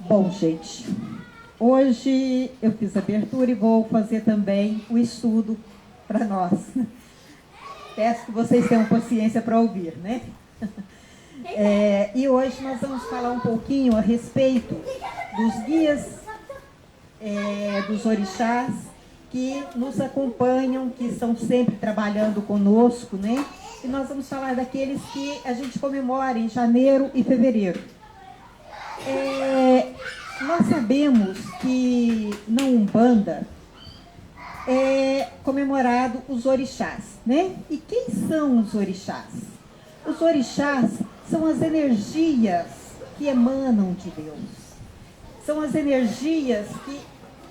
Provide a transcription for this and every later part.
Bom, gente, hoje eu fiz a abertura e vou fazer também o estudo para nós. Peço que vocês tenham paciência para ouvir, né? E hoje nós vamos falar um pouquinho a respeito dos guias, dos orixás que nos acompanham, que estão sempre trabalhando conosco, né? E nós vamos falar daqueles que a gente comemora em janeiro e fevereiro. Nós sabemos que na Umbanda é comemorado os orixás, né? E quem são os orixás? Os orixás são as energias que emanam de Deus. São as energias que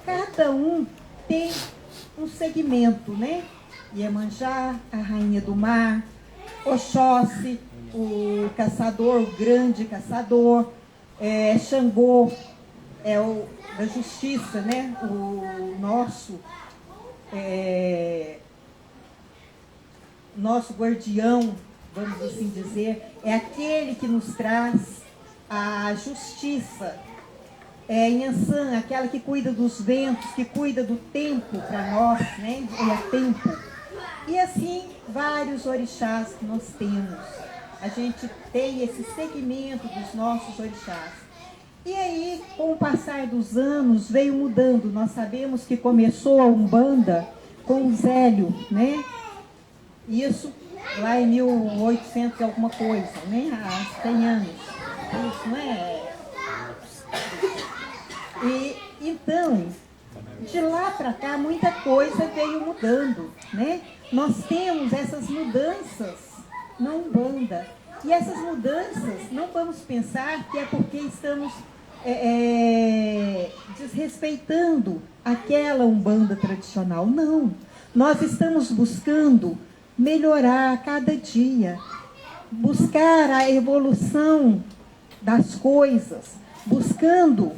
cada um tem um segmento, né? Iemanjá, a rainha do mar, Oxóssi, o caçador, o grande caçador, Xangô, o da justiça, né? O nosso guardião, vamos assim dizer, é aquele que nos traz a justiça. Yansan, aquela que cuida dos ventos, que cuida do tempo para nós, né? É tempo. E assim, vários orixás que nós temos. A gente tem esse segmento dos nossos orixás. E aí, com o passar dos anos, veio mudando. Nós sabemos que começou a Umbanda com o Zélio, né? Isso lá em 1800 e alguma coisa, né? Há 100 anos. Isso, não é? E então, de lá para cá, muita coisa veio mudando, né? Nós temos essas mudanças na Umbanda. E essas mudanças, não vamos pensar que é porque estamos desrespeitando aquela Umbanda tradicional. Não. Nós estamos buscando melhorar a cada dia, buscar a evolução das coisas, buscando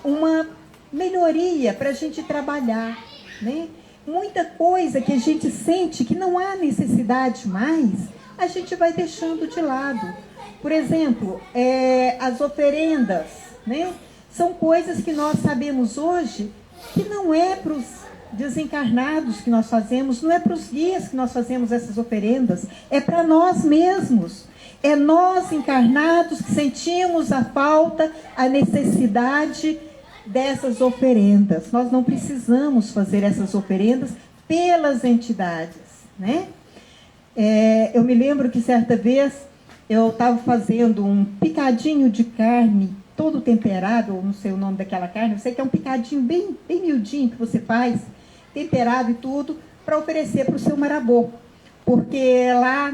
uma melhoria para a gente trabalhar, né? Muita coisa que a gente sente que não há necessidade mais, a gente vai deixando de lado. Por exemplo, as oferendas, né? São coisas que nós sabemos hoje que não é para os desencarnados que nós fazemos, não é para os guias que nós fazemos essas oferendas, é para nós mesmos. É nós encarnados que sentimos a falta, a necessidade dessas oferendas. Nós não precisamos fazer essas oferendas pelas entidades, né? Eu me lembro que certa vez eu estava fazendo um picadinho de carne, todo temperado, eu não sei o nome daquela carne, eu sei que é um picadinho bem, bem miudinho que você faz, temperado e tudo, para oferecer para o seu marabô. Porque lá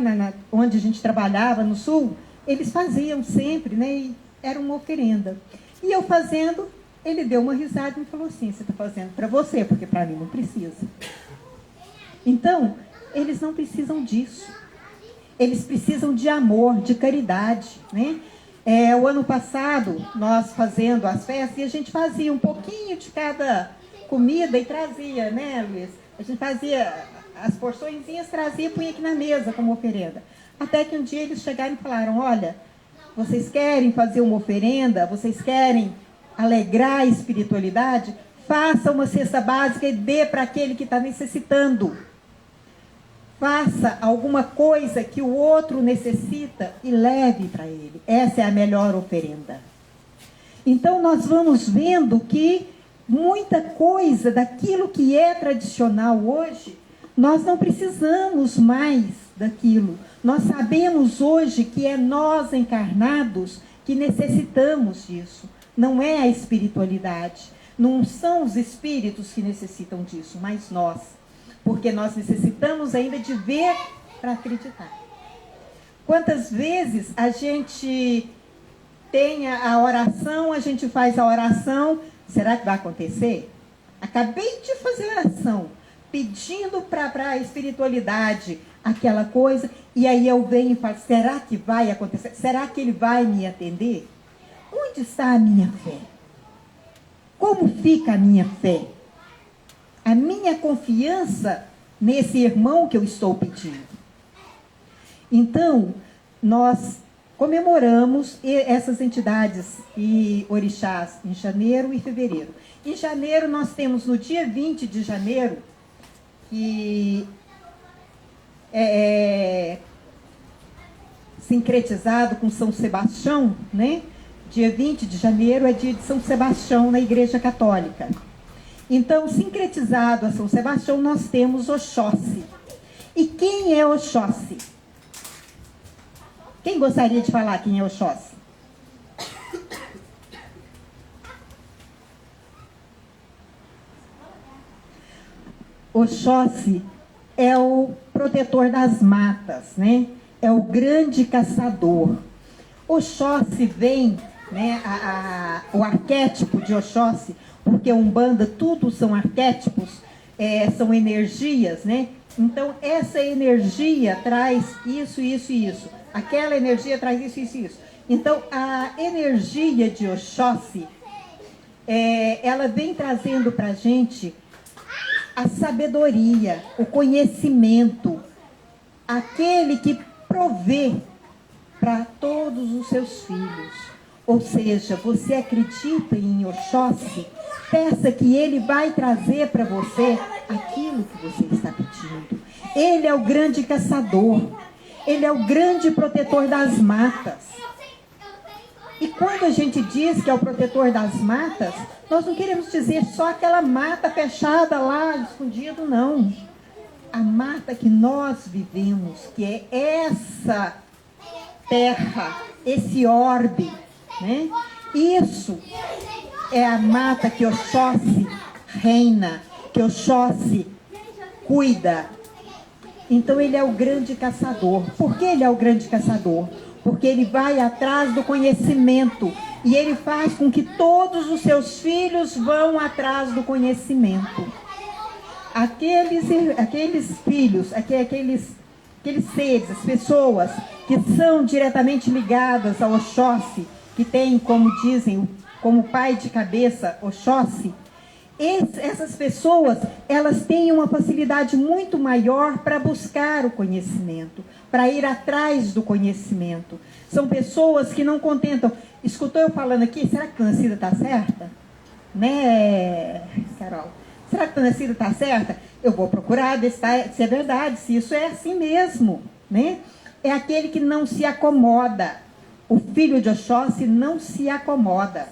onde a gente trabalhava, no sul, eles faziam sempre, né? E era uma oferenda. E eu fazendo, ele deu uma risada e me falou assim: você está fazendo para você, porque para mim não precisa. Então, eles não precisam disso. Eles precisam de amor, de caridade, né? O ano passado, nós fazendo as festas, e a gente fazia um pouquinho de cada comida e trazia, né, Luiz? A gente fazia as porçõezinhas, trazia e punha aqui na mesa como oferenda. Até que um dia eles chegaram e falaram: olha, vocês querem fazer uma oferenda? Vocês querem alegrar a espiritualidade? Faça uma cesta básica e dê para aquele que está necessitando. Faça alguma coisa que o outro necessita e leve para ele. Essa é a melhor oferenda. Então nós vamos vendo que muita coisa daquilo que é tradicional hoje, nós não precisamos mais daquilo. Nós sabemos hoje que é nós encarnados que necessitamos disso. Não é a espiritualidade. Não são os espíritos que necessitam disso, mas nós. Porque nós necessitamos ainda de ver para acreditar. Quantas vezes a gente tem a oração, a gente faz a oração, será que vai acontecer? Acabei de fazer a oração, pedindo para a espiritualidade aquela coisa, e aí eu venho e falo: será que vai acontecer? Será que ele vai me atender? Onde está a minha fé? Como fica a minha fé? A minha confiança nesse irmão que eu estou pedindo. Então, nós comemoramos essas entidades e orixás em janeiro e fevereiro. Em janeiro nós temos no dia 20 de janeiro, que é sincretizado com São Sebastião, né? Dia 20 de janeiro é dia de São Sebastião na Igreja Católica. Então, sincretizado a São Sebastião, nós temos Oxóssi. E quem é Oxóssi? Quem gostaria de falar quem é Oxóssi? Oxóssi é o protetor das matas, né? É o grande caçador. Oxóssi vem, né, o arquétipo de Oxóssi, porque Umbanda tudo são arquétipos, são energias, né? Então, essa energia traz isso, isso e isso. Aquela energia traz isso, isso e isso. Então, a energia de Oxóssi, ela vem trazendo para a gente a sabedoria, o conhecimento, aquele que provê para todos os seus filhos. Ou seja, você acredita em Oxóssi, peça que ele vai trazer para você aquilo que você está pedindo. Ele é o grande caçador, ele é o grande protetor das matas. E quando a gente diz que é o protetor das matas, nós não queremos dizer só aquela mata fechada lá, escondido, não. A mata que nós vivemos, que é essa terra, esse orbe, né? Isso é a mata que Oxóssi reina, que Oxóssi cuida. Então ele é o grande caçador. Por que ele é o grande caçador? Porque ele vai atrás do conhecimento e ele faz com que todos os seus filhos vão atrás do conhecimento. Aqueles filhos, aqueles seres, as pessoas que são diretamente ligadas ao Oxóssi, que tem, como dizem, como pai de cabeça Oxóssi, essas pessoas, elas têm uma facilidade muito maior para buscar o conhecimento, para ir atrás do conhecimento. São pessoas que não contentam. Escutou eu falando aqui, será que a Tancida está certa? Né, Carol? Será que a Tancida está certa? Eu vou procurar se é verdade, se isso é assim mesmo, né? É aquele que não se acomoda. O filho de Oxóssi não se acomoda.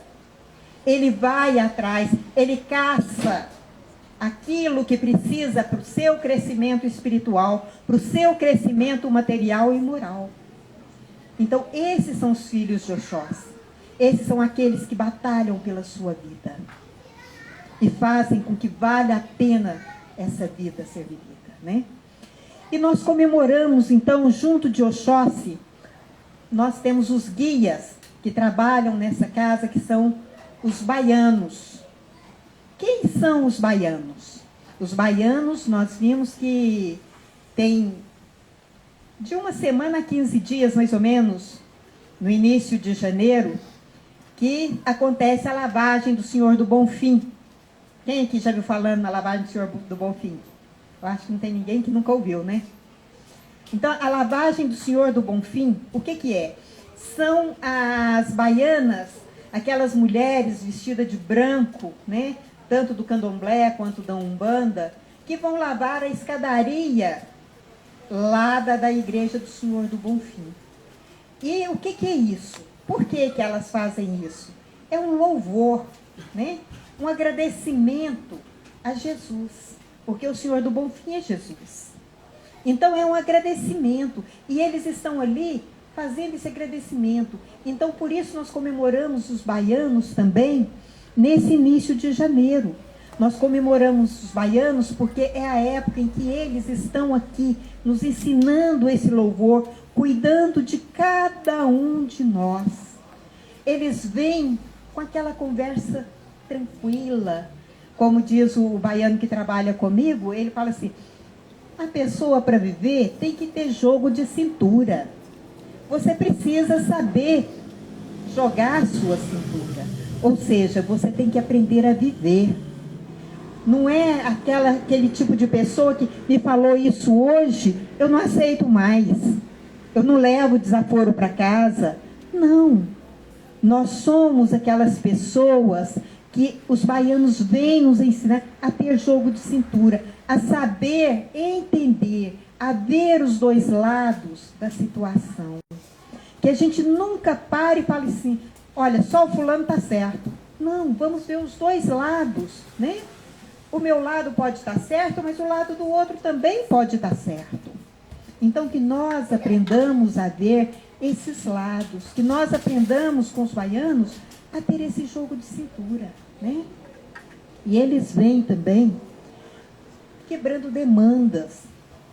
Ele vai atrás, ele caça aquilo que precisa para o seu crescimento espiritual, para o seu crescimento material e moral. Então, esses são os filhos de Oxóssi. Esses são aqueles que batalham pela sua vida e fazem com que valha a pena essa vida ser vivida, né? E nós comemoramos, então, junto de Oxóssi, nós temos os guias que trabalham nessa casa, que são os baianos. Quem são os baianos? Os baianos, nós vimos que tem de uma semana a 15 dias, mais ou menos, no início de janeiro, que acontece a lavagem do Senhor do Bonfim. Quem aqui já viu falando na lavagem do Senhor do Bonfim? Eu acho que não tem ninguém que nunca ouviu, né? Então, a lavagem do Senhor do Bonfim, o que que é? São as baianas, aquelas mulheres vestidas de branco, né? Tanto do candomblé quanto da Umbanda, que vão lavar a escadaria lá da igreja do Senhor do Bonfim. E o que que é isso? Por que que elas fazem isso? É um louvor, né? Um agradecimento a Jesus, porque o Senhor do Bonfim é Jesus. Então é um agradecimento, e eles estão ali fazendo esse agradecimento. Então por isso nós comemoramos os baianos também, nesse início de janeiro. Nós comemoramos os baianos porque é a época em que eles estão aqui, nos ensinando esse louvor, cuidando de cada um de nós. Eles vêm com aquela conversa tranquila, como diz o baiano que trabalha comigo, ele fala assim, a pessoa para viver tem que ter jogo de cintura. Você precisa saber jogar a sua cintura. Ou seja, você tem que aprender a viver. Não é aquele tipo de pessoa que me falou isso hoje, eu não aceito mais. eu não levo desaforo para casa. Não. Nós somos aquelas pessoas que os baianos vêm nos ensinar a ter jogo de cintura, a saber entender, a ver os dois lados da situação. Que a gente nunca pare e fale assim, olha, só o fulano está certo. Não, vamos ver os dois lados, né? O meu lado pode estar certo, mas o lado do outro também pode estar certo. Então, que nós aprendamos a ver esses lados, que nós aprendamos com os baianos a ter esse jogo de cintura, né? E eles vêm também quebrando demandas,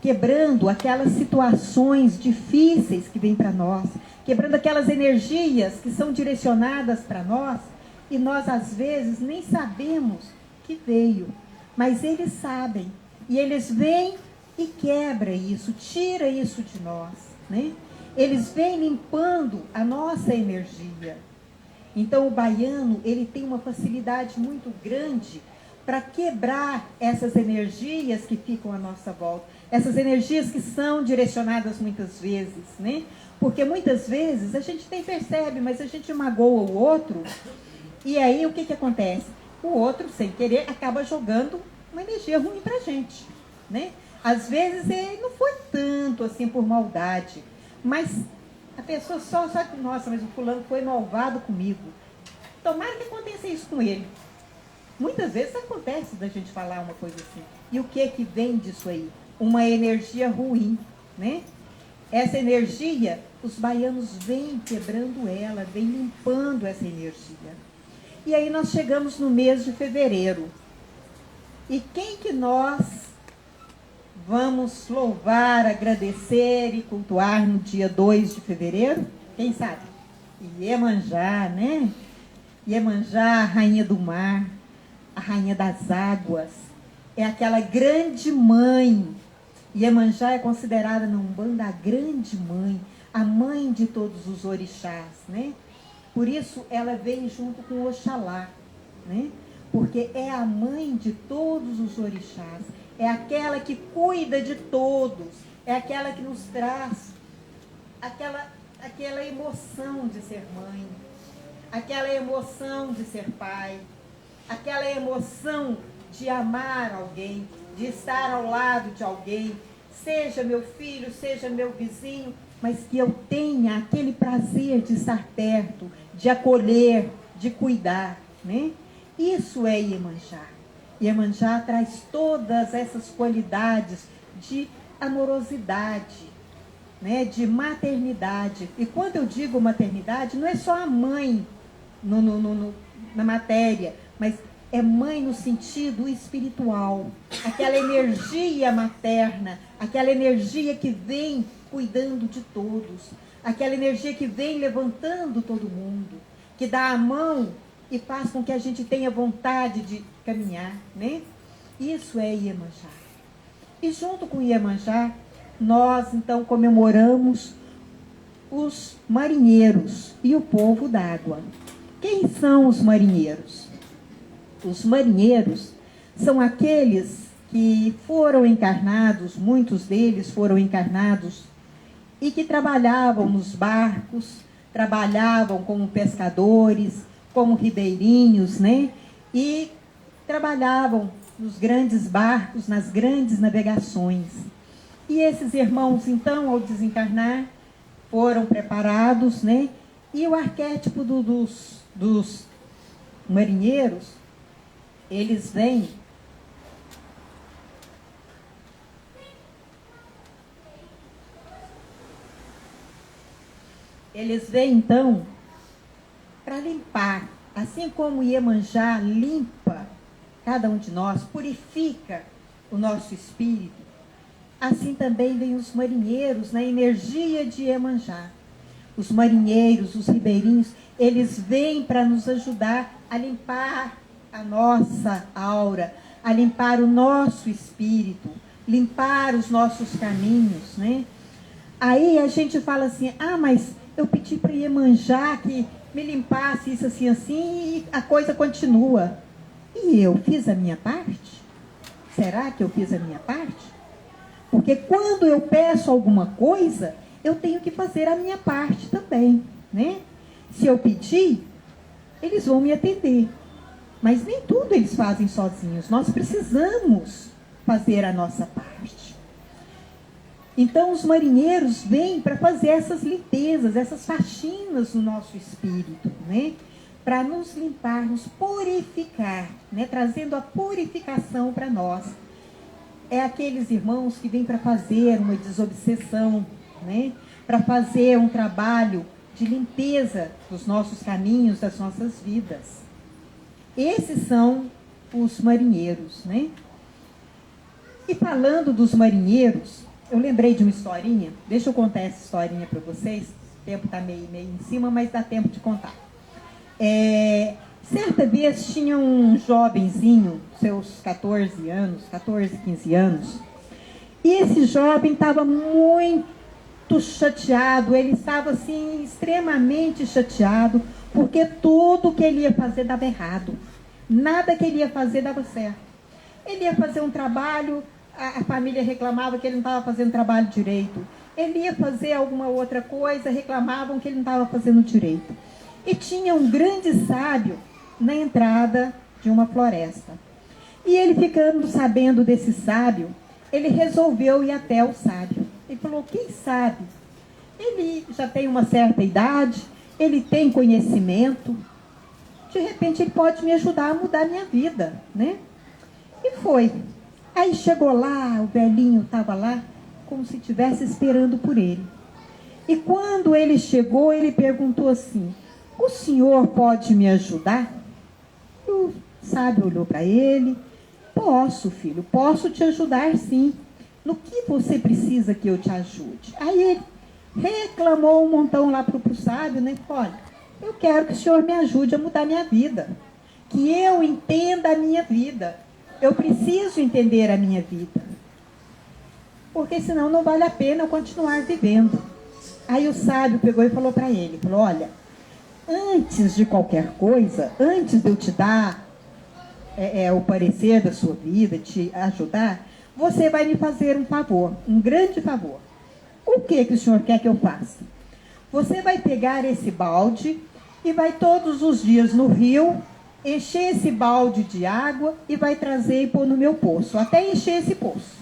quebrando aquelas situações difíceis que vêm para nós, quebrando aquelas energias que são direcionadas para nós, e nós às vezes nem sabemos que veio, mas eles sabem, e eles vêm e quebra isso, tira isso de nós, né? Eles vêm limpando a nossa energia. Então o baiano, ele tem uma facilidade muito grande para quebrar essas energias que ficam à nossa volta, essas energias que são direcionadas muitas vezes, né? Porque muitas vezes a gente nem percebe, mas a gente magoa o outro, e aí o que acontece? O outro, sem querer, acaba jogando uma energia ruim para a gente, né? Às vezes ele não foi tanto assim por maldade, mas a pessoa só sabe, nossa, mas o fulano foi malvado comigo. Tomara que aconteça isso com ele. Muitas vezes acontece da gente falar uma coisa assim. E o que vem disso aí? Uma energia ruim, né? Essa energia, os baianos vêm quebrando ela, vêm limpando essa energia. E aí nós chegamos no mês de fevereiro. E quem que nós vamos louvar, agradecer e cultuar no dia 2 de fevereiro? Quem sabe? Iemanjá, né? Iemanjá, a rainha do mar, a rainha das águas, é aquela grande mãe. Iemanjá é considerada na Umbanda a grande mãe, a mãe de todos os orixás, né? Por isso ela vem junto com Oxalá, né? Porque é a mãe de todos os orixás, é aquela que cuida de todos, é aquela que nos traz aquela emoção de ser mãe, aquela emoção de ser pai, aquela emoção de amar alguém, de estar ao lado de alguém, seja meu filho, seja meu vizinho, mas que eu tenha aquele prazer de estar perto, de acolher, de cuidar, né? Isso é Iemanjá. Iemanjá traz todas essas qualidades de amorosidade, né? De maternidade. E quando eu digo maternidade, não é só a mãe na matéria, mas é mãe no sentido espiritual. Aquela energia materna, aquela energia que vem cuidando de todos, aquela energia que vem levantando todo mundo, que dá a mão e faz com que a gente tenha vontade de caminhar, né? Isso é Iemanjá. E junto com Iemanjá, nós então comemoramos os marinheiros e o povo d'água. Quem são os marinheiros? Os marinheiros são aqueles que foram encarnados, muitos deles foram encarnados, e que trabalhavam nos barcos, trabalhavam como pescadores, como ribeirinhos, né? E trabalhavam nos grandes barcos, nas grandes navegações. E esses irmãos, então, ao desencarnar, foram preparados, né? E o arquétipo dos marinheiros, eles vêm então para limpar, assim como Iemanjá limpa cada um de nós, purifica o nosso espírito, assim também vêm os marinheiros na energia de Iemanjá. Os marinheiros, os ribeirinhos, eles vêm para nos ajudar a limpar a nossa aura, a limpar o nosso espírito, limpar os nossos caminhos, né? Aí a gente fala assim, mas eu pedi para Iemanjá que me limpasse isso assim, assim, e a coisa continua. E eu fiz a minha parte? Será que eu fiz a minha parte? Porque quando eu peço alguma coisa, eu tenho que fazer a minha parte também, né? Se eu pedir, eles vão me atender. Mas nem tudo eles fazem sozinhos. Nós precisamos fazer a nossa parte. Então, os marinheiros vêm para fazer essas limpezas, essas faxinas no nosso espírito, né? Para nos limpar, nos purificar, né? Trazendo a purificação para nós. É aqueles irmãos que vêm para fazer uma desobsessão, né? Para fazer um trabalho de limpeza dos nossos caminhos, das nossas vidas. Esses são os marinheiros, né? E falando dos marinheiros, eu lembrei de uma historinha. Deixa eu contar essa historinha para vocês. O tempo está meio em cima, mas dá tempo de contar. Certa vez tinha um jovenzinho, seus 14 anos, 14, 15 anos, e esse jovem estava muito chateado, ele estava assim, extremamente chateado, porque tudo que ele ia fazer dava errado, nada que ele ia fazer dava certo. Ele ia fazer um trabalho, a família reclamava que ele não estava fazendo trabalho direito, ele ia fazer alguma outra coisa, reclamavam que ele não estava fazendo direito. E tinha um grande sábio na entrada de uma floresta. E ele, ficando sabendo desse sábio, ele resolveu ir até o sábio. Ele falou, quem sabe? Ele já tem uma certa idade, ele tem conhecimento, de repente ele pode me ajudar a mudar a minha vida, né? E foi. Aí chegou lá, o velhinho estava lá, como se estivesse esperando por ele. E quando ele chegou, ele perguntou assim, o senhor pode me ajudar? O sábio olhou para ele, posso, filho, posso te ajudar sim. No que você precisa que eu te ajude? Aí ele reclamou um montão lá para o sábio, né? Olha, eu quero que o senhor me ajude a mudar minha vida, que eu entenda a minha vida. Eu preciso entender a minha vida, porque senão não vale a pena eu continuar vivendo. Aí o sábio pegou e falou para ele, falou, olha, antes de qualquer coisa, antes de eu te dar o parecer da sua vida, te ajudar, você vai me fazer um favor, um grande favor. O que o senhor quer que eu faça? Você vai pegar esse balde e vai todos os dias no rio, encher esse balde de água e vai trazer e pôr no meu poço, até encher esse poço.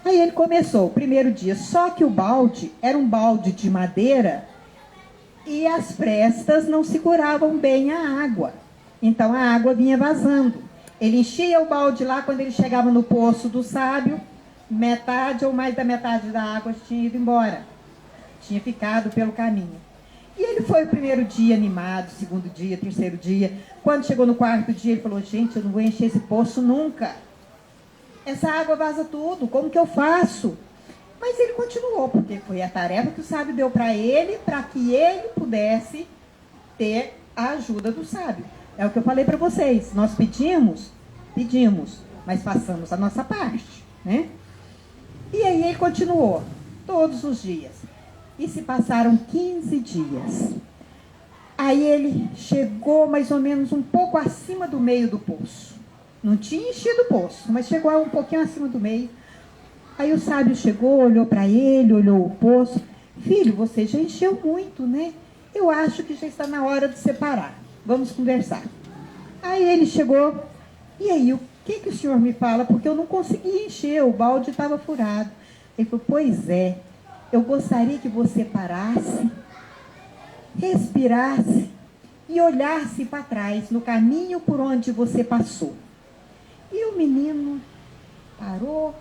Aí ele começou, o primeiro dia, só que o balde era um balde de madeira e as frestas não seguravam bem a água. Então a água vinha vazando. Ele enchia o balde lá, quando ele chegava no poço do sábio, metade ou mais da metade da água tinha ido embora. Tinha ficado pelo caminho. E ele foi o primeiro dia animado, segundo dia, terceiro dia. Quando chegou no quarto dia, ele falou, gente, eu não vou encher esse poço nunca. Essa água vaza tudo, como que eu faço? Mas ele continuou, porque foi a tarefa que o sábio deu para ele que ele pudesse ter a ajuda do sábio. É o que eu falei para vocês, nós pedimos, mas façamos a nossa parte, né? E aí ele continuou, todos os dias. E se passaram 15 dias. Aí ele chegou mais ou menos um pouco acima do meio do poço. Não tinha enchido o poço, mas chegou um pouquinho acima do meio. Aí o sábio chegou, olhou para ele, olhou o poço. Filho, você já encheu muito, né? Eu acho que já está na hora de separar. Vamos conversar. Aí ele chegou. E aí, o que o senhor me fala? Porque eu não consegui encher, o balde estava furado. Ele falou, pois é, eu gostaria que você parasse, respirasse e olhasse para trás, no caminho por onde você passou. E o menino parou,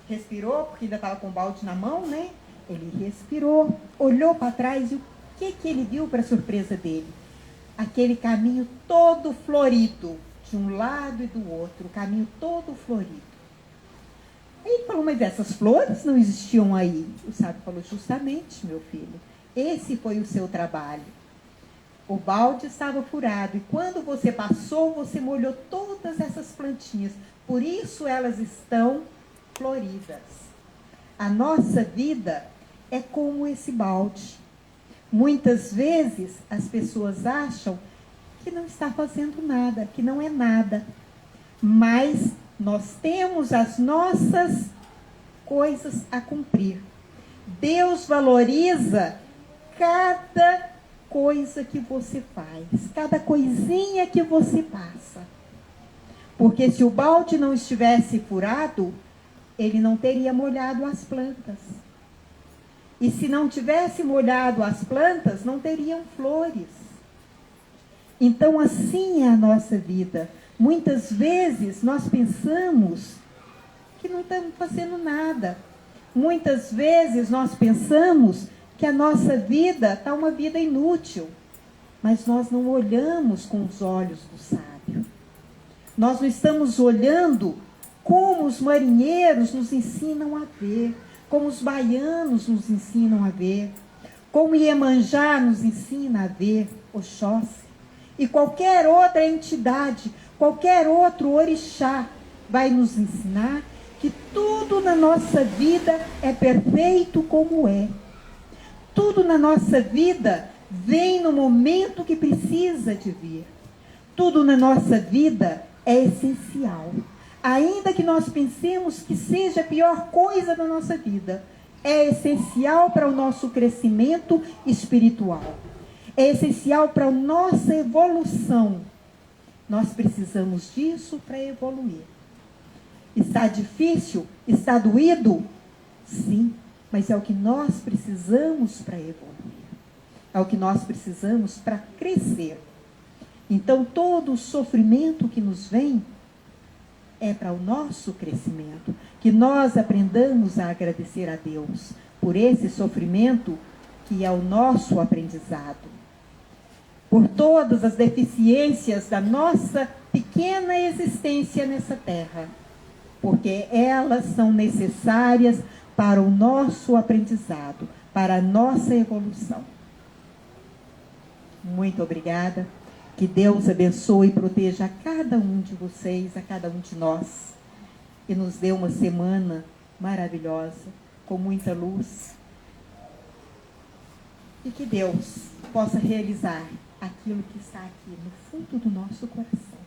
respirou, porque ainda estava com o balde na mão, né? Ele respirou, olhou para trás e o que ele viu para surpresa dele? Aquele caminho todo florido, de um lado e do outro, o caminho todo florido. Aí ele falou, mas essas flores não existiam aí. O sábio falou, justamente, meu filho, esse foi o seu trabalho. O balde estava furado e quando você passou, você molhou todas essas plantinhas. Por isso elas estão floridas. A nossa vida é como esse balde. Muitas vezes as pessoas acham que não está fazendo nada, que não é nada. Mas nós temos as nossas coisas a cumprir. Deus valoriza cada coisa que você faz, cada coisinha que você passa. Porque se o balde não estivesse furado, ele não teria molhado as plantas. E se não tivesse molhado as plantas, não teriam flores. Então, assim é a nossa vida. Muitas vezes nós pensamos que não estamos fazendo nada. Muitas vezes nós pensamos que a nossa vida está uma vida inútil. Mas nós não olhamos com os olhos do sábio. Nós não estamos olhando como os marinheiros nos ensinam a ver, como os baianos nos ensinam a ver, como Iemanjá nos ensina a ver, Oxóssi, e qualquer outra entidade, qualquer outro orixá vai nos ensinar que tudo na nossa vida é perfeito como é. Tudo na nossa vida vem no momento que precisa de vir. Tudo na nossa vida é essencial. Ainda que nós pensemos que seja a pior coisa da nossa vida, é essencial para o nosso crescimento espiritual. É essencial para a nossa evolução. Nós precisamos disso para evoluir. Está difícil? Está doído? Sim, mas é o que nós precisamos para evoluir. É o que nós precisamos para crescer. Então, todo o sofrimento que nos vem é para o nosso crescimento. Que nós aprendamos a agradecer a Deus por esse sofrimento que é o nosso aprendizado. Por todas as deficiências da nossa pequena existência nessa terra. Porque elas são necessárias para o nosso aprendizado, para a nossa evolução. Muito obrigada. Que Deus abençoe e proteja a cada um de vocês, a cada um de nós. E nos dê uma semana maravilhosa, com muita luz. E que Deus possa realizar aquilo que está aqui no fundo do nosso coração.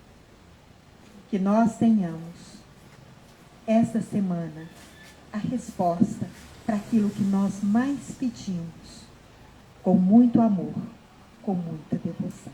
Que nós tenhamos, esta semana, a resposta para aquilo que nós mais pedimos, com muito amor, com muita devoção.